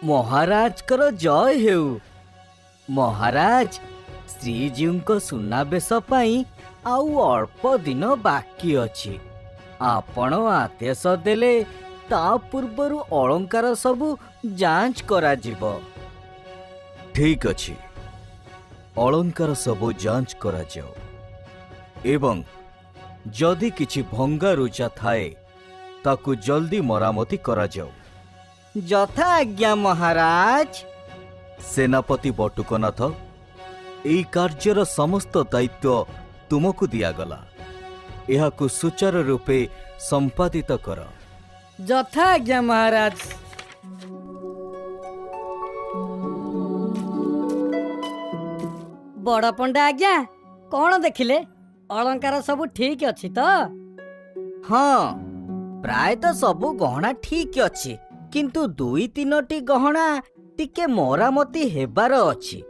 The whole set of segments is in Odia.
महाराज कर जय हेउ। महाराज श्रीजीव को सुनाबेश पाई आउ अल्प दिन बाकी अछि। आपण आदेश देले ता पूर्वरु अलंकार सबु जांच करा जिवो। ठीक अछि, अलंकार सबु जांच करा जाओ एवं जदि किछि भंगा रुचा थाए ताकु जल्दी मरामती करा जाओ। यथा आज्ञा महाराज। सेनापति बटुकनाथ, एई कार्यर समस्त दायित्व तुमको दियागला। एहाकु सुचारू रूपे संपादित कर। यथा आज्ञा महाराज। बड़ पंडा आज्ञा कौन देखिले? अलंकार सब ठीक अछि तो? हाँ, प्राय तो सबु गहना ठीक अछि, किंतु दुई तीनोटी गहना टिके मरामती हेबार अछि।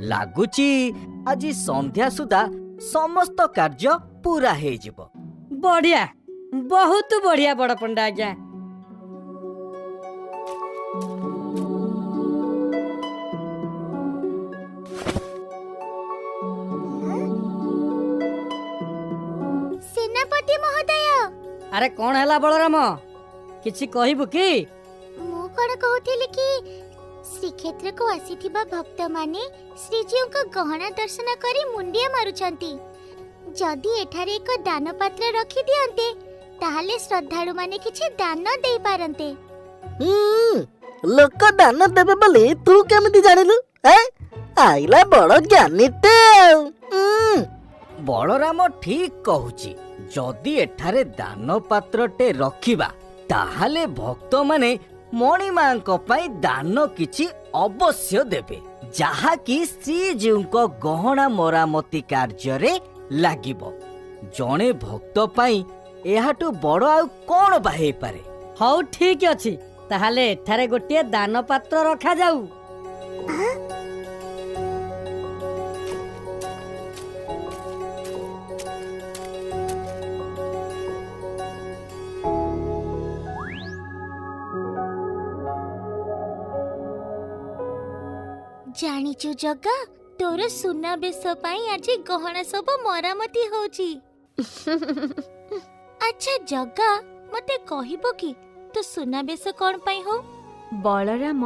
लागुची आज संध्या सुधा समस्त कार्य पूरा हे जिवो। बढ़िया, बहुत बढ़िया बड़ पंडा आज्ञा। सेनापति महोदय, अरे कौन हैला बलराम, किछि कहिबु की? मु कोन कहूथिली कि श्रीक्षेत्र को आसीथिबा भक्त माने श्रीजीव को गहना दर्शन करी मुंडिया मारुछंती। जदि एठारे एक दान पात्र रखी दियंते ताहाले श्रद्धालु माने किछि दान देई पारंते। लोक दान देबे बोली तू केमिति जानिलु? आइला बड़ ज्ञानीते। बलराम ठीक कहूची। जदि एठारे दान पात्रटे रखिबा ताहाले भक्त माने मणिमांक पई दान किछि अवश्य देबे, जहा कि श्रीजीव को गहना मरामती कार्य रे लागिबो। जणे भक्त पई एहाटु बड़ आ कोन बाहे पारे। हौ ठीक अछि, ताहाले एठारे गोटिए दान पात्र रखा जाऊ। जानिचु जग्गा, तोर सुना बेस पाई आज गहना सब मरामती होची। अच्छा जग्गा, मते कहिबो कि तो सुना बेस कोन पाई हो? बलराम,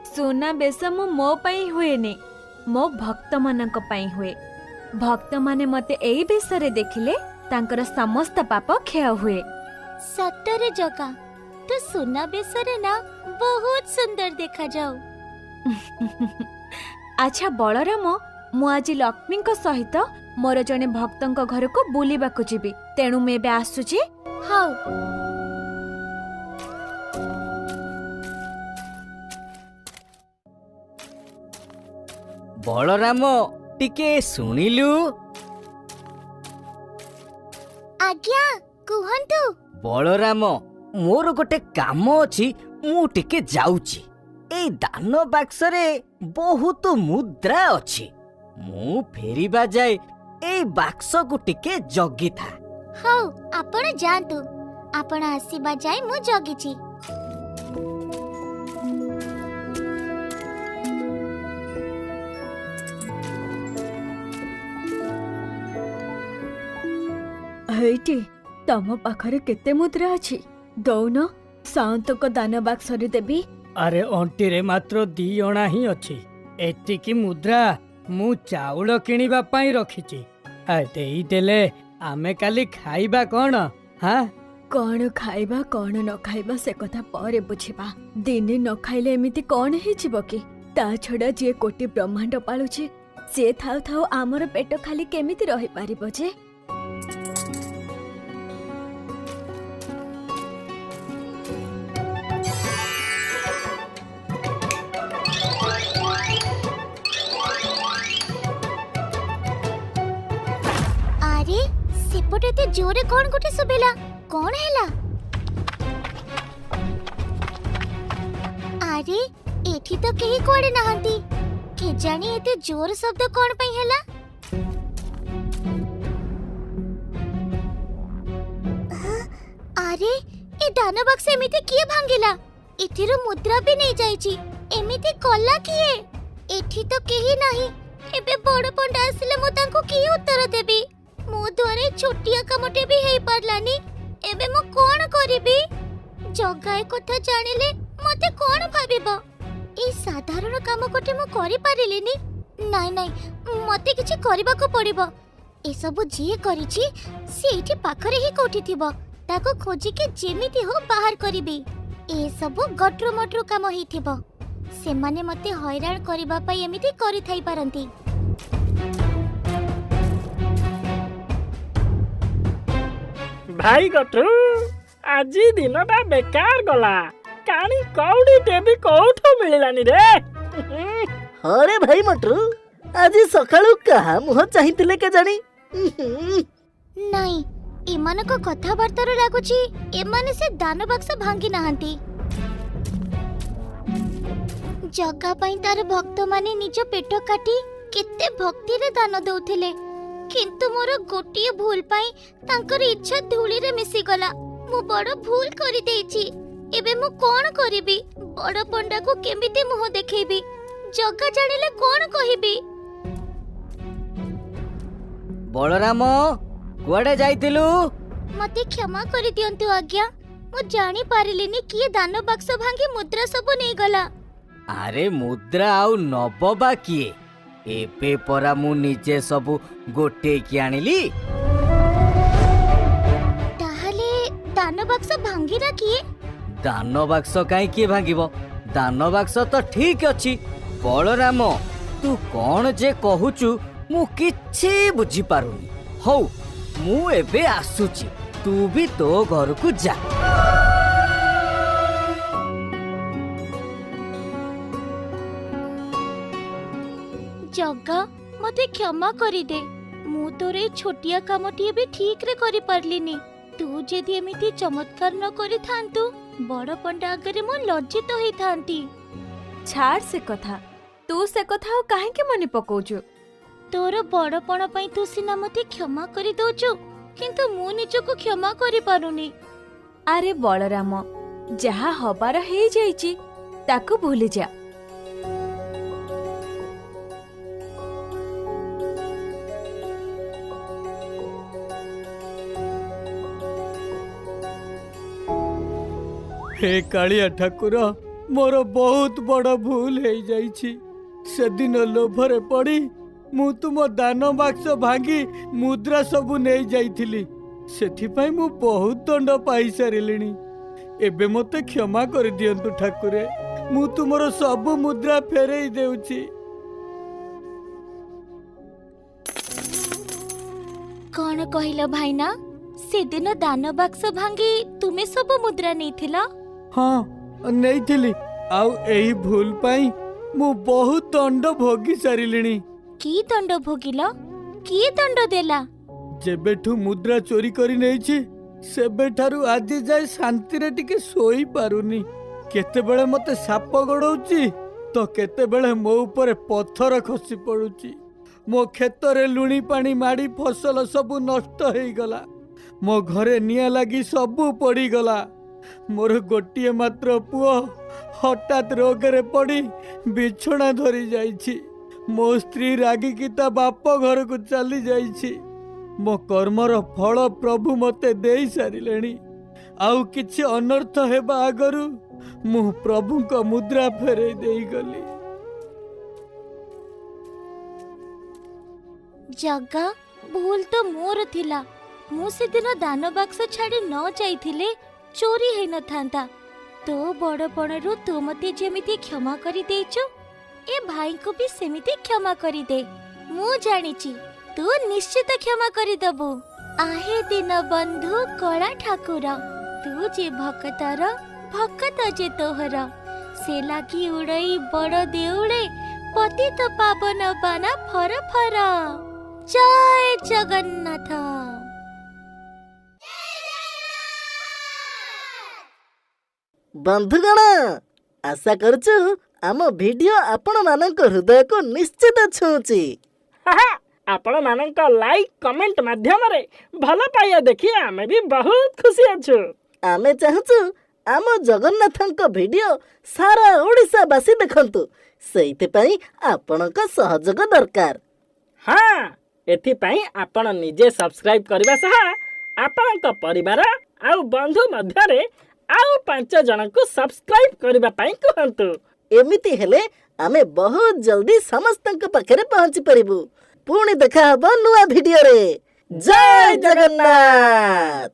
सुना बेस मो पाई हुएनी, मो भक्त मानक पाई हुए। भक्त माने मते एई बेसरे देखिले तांकर समस्त पाप क्षय हुए। सतरे जग्गा, तो सुना बेसरे ना बहुत सुंदर देखा जाऊ। अच्छा बलराम, मु आज लक्ष्मी सहित मोर जने भक्तंक घर को बुलिबाकु जीवी, तेणु मैं एबे आसुची। हाउ बलराम टिके सुनिलु? आज्ञा कुहंतु। बलराम, मोर गोटे काम अछि, मु टिके जाउची। ए दान बाक्सरे बहुत मुद्रा अछि। मु फेरिबा जाय ए बाक्स को टिके जगी था। हाउ आपण जानतु, आपण आसीबा जाय मु जगिची। हेटी तम पाखरे केते मुद्रा अछि? दौन साउंत को दान बाक्सरे देबी। अरे अंटी रे मात्र 2 अणा ही अछि। एतिकी मुद्रा मु चाउल किनिबा पई रखिची। देई देले आमे काली खाइबा कोन? हाँ, कौन खाइबा कौन न खाइबा से कथा परे बुझिबा। दिने न खाइले एमिति कौन हे जिवो कि? ता छडा जे कोटि ब्रह्मांड पालुचे से थाउ थाउ आमर पेट खाली केमिति रहि पारिबो जे? अरे सेपटे ते जोरे कोन गुटे सुबेला? कोन हैला? अरे एठी तो केही कोडे नहंती। के जानी एते जोर शब्द कोन पई हैला? अरे ए दान बक्स एमिति किए भांगेला? एथिरो मुद्रा भी नहीं जाईची। ଏମିତି କଲା କିଏ? ଏଠି ତ କେହି ନାହିଁ। ଏବେ ବଡ଼ ପଣ୍ଡା ଆସିଲେ ମୁଁ ତାଙ୍କୁ କି ଉତ୍ତର ଦେବି? ମୋ ଦ୍ୱାରା ଛୋଟିଆ କାମଟେ ବି ହେଇ ପାରିଲାନି। ଏବେ ମୁଁ କଣ କରିବି? ଜଗା ଏ କଥା ଜାଣିଲେ ମତେ କଣ ଭାବିବ? এই ସାଧାରଣ କାମ ଗୋଟେ ମୁଁ କରିପାରିଲିନି। ନାଇଁ ନାଇଁ, ମତେ କିଛି କରିବାକୁ ପଡ଼ିବ। ଏସବୁ ଯିଏ କରିଛି ସେ ଏଇଠି ପାଖରେ ହିଁ କୋଉଠି ଥିବ। ତାକୁ ଖୋଜିକି ଯେମିତି ହଉ ବାହାର କରିବି। ଏସବୁ ଗଟ୍ରୁ ମଟ୍ରୁ କାମ ହେଇଥିବ। ସେମାନେ ମତେ ହଇରାଣ କରିବା ପାଇଁ ଏମିତି କରିଥାଇ ପାରନ୍ତି। ଭାଇ ଗଟ୍ରୁ, ଆଜି ଦିନଟା ବେକାର ଗଲା। କାଣି କଉଡ଼ିଟେ ବି କୋଉଠୁ ମିଳିଲାନି ରେ। ହରେ ଭାଇ ମଟୁ, ଆଜି ସକାଳୁ କାହା ମୁହଁ ଚାହିଁଥିଲେ କେଜାଣି? ନାଇଁ, ଏମାନଙ୍କ କଥାବାର୍ତ୍ତାରୁ ଲାଗୁଛି ଏମାନେ ସେ ଦାନ ବାକ୍ସ ଭାଙ୍ଗି ନାହାନ୍ତି। ଜଗା ପାଇଁ ତାର ଭକ୍ତମାନେ ନିଜ ପେଟ କାଟି କେତେ ଭକ୍ତିରେ ଦାନ ଦଉଥିଲେ। କିନ୍ତୁ ମୋର ଗୋଟିଏ ଭୁଲ ପାଇଁ ତାଙ୍କର ଇଚ୍ଛା ଧୂଳିରେ ମିଶିଗଲା। ମୁଁ ବଡ଼ ଭୁଲ କରିଦେଇଛି। ଏବେ ମୁଁ କଣ କରିବି? ବଡ଼ ପଣ୍ଡାକୁ କେମିତି ମୁହଁ ଦେଖେଇବି? ଜଗା ଜାଣିଲେ କଣ କହିବି? ବଳରାମ, କୁଆଡେ ଯାଇଥିଲୁ? ମତେ କ୍ଷମା କରିଦିଅନ୍ତୁ ଆଜ୍ଞା। ମୁଁ ଜାଣି ପାରିଲିନି କିଏ ଦାନ ବାକ୍ସ ଭାଙ୍ଗି ମୁଦ୍ରା ସବୁ ନେଇଗଲା। ଆରେ ମୁଦ୍ରା ଆଉ ନବ ବା କିଏ? ଏବେ ପରା ମୁଁ ନିଜେ ସବୁ ଗୋଟେଇକି ଆଣିଲି। ତାହେଲେ ଦାନ ବାକ୍ସ ଭାଙ୍ଗିଲା କିଏ? ଦାନ ବାକ୍ସ କାହିଁ କିଏ ଭାଙ୍ଗିବ? ଦାନ ବାକ୍ସ ତ ଠିକ ଅଛି। ବଳରାମ, ତୁ କଣ ଯେ କହୁଛୁ ମୁଁ କିଛି ବୁଝିପାରୁନି। ହଉ, ମୁଁ ଏବେ ଆସୁଛି। ତୁ ବି ତୋ ଘରକୁ ଯା। ଜଗା, ମତେ କ୍ଷମା କରିଦେ। ମୁଁ ତୋର ଏ ଛୋଟିଆ କାମଟିଏ ବି ଠିକରେ କରିପାରିଲିନି। ତୁ ଯଦି ଏମିତି ଚମତ୍କାର ନ କରିଥାନ୍ତୁ, ବଡ଼ ପଣ୍ଡା ଆଗରେ ମୁଁ ଲଜ୍ଜିତ ହେଇଥାନ୍ତି। ଛାଡ଼ ସେ କଥା। ତୁ ସେ କଥା ଆଉ କାହିଁକି ମନେ ପକଉଛୁ? ତୋର ବଡ଼ପଣ ପାଇଁ ତୁ ସିନା ମତେ କ୍ଷମା କରିଦଉଛୁ, କିନ୍ତୁ ମୁଁ ନିଜକୁ କ୍ଷମା କରିପାରୁନି। ଆରେ ବଳରାମ, ଯାହା ହବାର ହେଇଯାଇଛି ତାକୁ ଭୁଲିଯା। ହେ କାଳିଆ ଠାକୁର, ମୋର ବହୁତ ବଡ଼ ଭୁଲ ହେଇଯାଇଛି। ସେଦିନ ଲୋଭରେ ପଡ଼ି ମୁଁ ତୁମ ଦାନ ବାକ୍ସ ଭାଙ୍ଗି ମୁଦ୍ରା ସବୁ ନେଇ ଯାଇଥିଲି। ସେଥିପାଇଁ ମୁଁ ବହୁତ ଦଣ୍ଡ ପାଇସାରିଲିଣି। ଏବେ ମୋତେ କ୍ଷମା କରିଦିଅନ୍ତୁ ଠାକୁରେ। ମୁଁ ତୁମର ସବୁ ମୁଦ୍ରା ଫେରେଇ ଦେଉଛି। କଣ କହିଲ ଭାଇନା? ସେଦିନ ଦାନ ବାକ୍ସ ଭାଙ୍ଗି ତୁମେ ସବୁ ମୁଦ୍ରା ନେଇଥିଲ? ହଁ, ନେଇଥିଲି। ଆଉ ଏହି ଭୁଲ ପାଇଁ ମୁଁ ବହୁତ ଦଣ୍ଡ ଭୋଗି ସାରିଲିଣି। କି ଦଣ୍ଡ ଭୋଗିଲ? କିଏ ଦଣ୍ଡ ଦେଲା? ଯେବେଠୁ ମୁଦ୍ରା ଚୋରି କରି ନେଇଛି, ସେବେଠାରୁ ଆଜି ଯାଏ ଶାନ୍ତିରେ ଟିକେ ଶୋଇ ପାରୁନି। କେତେବେଳେ ମତେ ସାପ ଗୋଡଉଛି ତ କେତେବେଳେ ମୋ ଉପରେ ପଥର ଖସି ପଡୁଛି। ମୋ କ୍ଷେତରେ ଲୁଣି ପାଣି ମାଡ଼ି ଫସଲ ସବୁ ନଷ୍ଟ ହେଇଗଲା। ମୋ ଘରେ ନିଆଁ ଲାଗି ସବୁ ପୋଡ଼ିଗଲା। ମୋର ଗୋଟିଏ ମାତ୍ର ପୁଅ ହଠାତ୍ ରୋଗରେ ପଡ଼ି ବିଛଣା ଧରି ଯାଇଛି। ମୋ ସ୍ତ୍ରୀ ରାଗିକି ତା ବାପ ଘରକୁ ଚାଲି ଯାଇଛି। ମୋ କର୍ମର ଫଳ ପ୍ରଭୁ ମୋତେ ଦେଇ ସାରିଲେଣି। ଆଉ କିଛି ଅନର୍ଥ ହେବା ଆଗରୁ ମୁଁ ପ୍ରଭୁଙ୍କ ମୁଦ୍ରା ଫେରେଇ ଦେଇଗଲି। ଜଗା, ଭୁଲ ତ ମୋର ଥିଲା। ମୁଁ ସେଦିନ ଦାନ ବାକ୍ସ ଛାଡ଼ି ନ ଯାଇଥିଲେ ଚୋରି ହେଇନଥାନ୍ତା। ତୋ ବଡ଼ପଣରୁ ତୁ ମତେ ଯେମିତି କ୍ଷମା କରିଦେଇଛୁ, ଏ ଭାଇଙ୍କୁ ବି ସେମିତି କ୍ଷମା କରିଦେ। ମୁଁ ଜାଣିଛି ତୁ ନିଶ୍ଚିତ କ୍ଷମା କରିଦବୁ। आहे दिन बंधु कला ठाकुर, तू जे भक्तर भक्त जे तोहर, से लागी उड़ई बड़ देउळे पतित पावन बाना फर फर। जय जगन्नाथ। बंधुगण, आशा करुछु आम वीडियो आपण मानक हृदय को निश्चित छुची। आपण मानक लाइक कमेंट माध्यम रे भल पाइया देखि आमे भी बहुत खुशी अछु। आमे चाहछु ଆମ ଜଗନ୍ନାଥଙ୍କ ଭିଡିଓ ସାରା ଓଡ଼ିଶାବାସୀ ଦେଖନ୍ତୁ। ସେଇଥିପାଇଁ ଆପଣଙ୍କ ସହଯୋଗ ଦରକାର। ହଁ, ଏଥିପାଇଁ ଆପଣ ନିଜେ ସବସ୍କ୍ରାଇବ୍ କରିବା ସହ ଆପଣଙ୍କ ପରିବାର ଆଉ ବନ୍ଧୁ ମଧ୍ୟରେ ଆଉ 5 ଜଣଙ୍କୁ ସବସ୍କ୍ରାଇବ୍ କରିବା ପାଇଁ କୁହନ୍ତୁ। ଏମିତି ହେଲେ ଆମେ ବହୁତ ଜଲ୍ଦି ସମସ୍ତଙ୍କ ପାଖରେ ପହଞ୍ଚି ପାରିବୁ। ପୁଣି ଦେଖା ହବ ନୂଆ ଭିଡିଓରେ। ଜୟ ଜଗନ୍ନାଥ।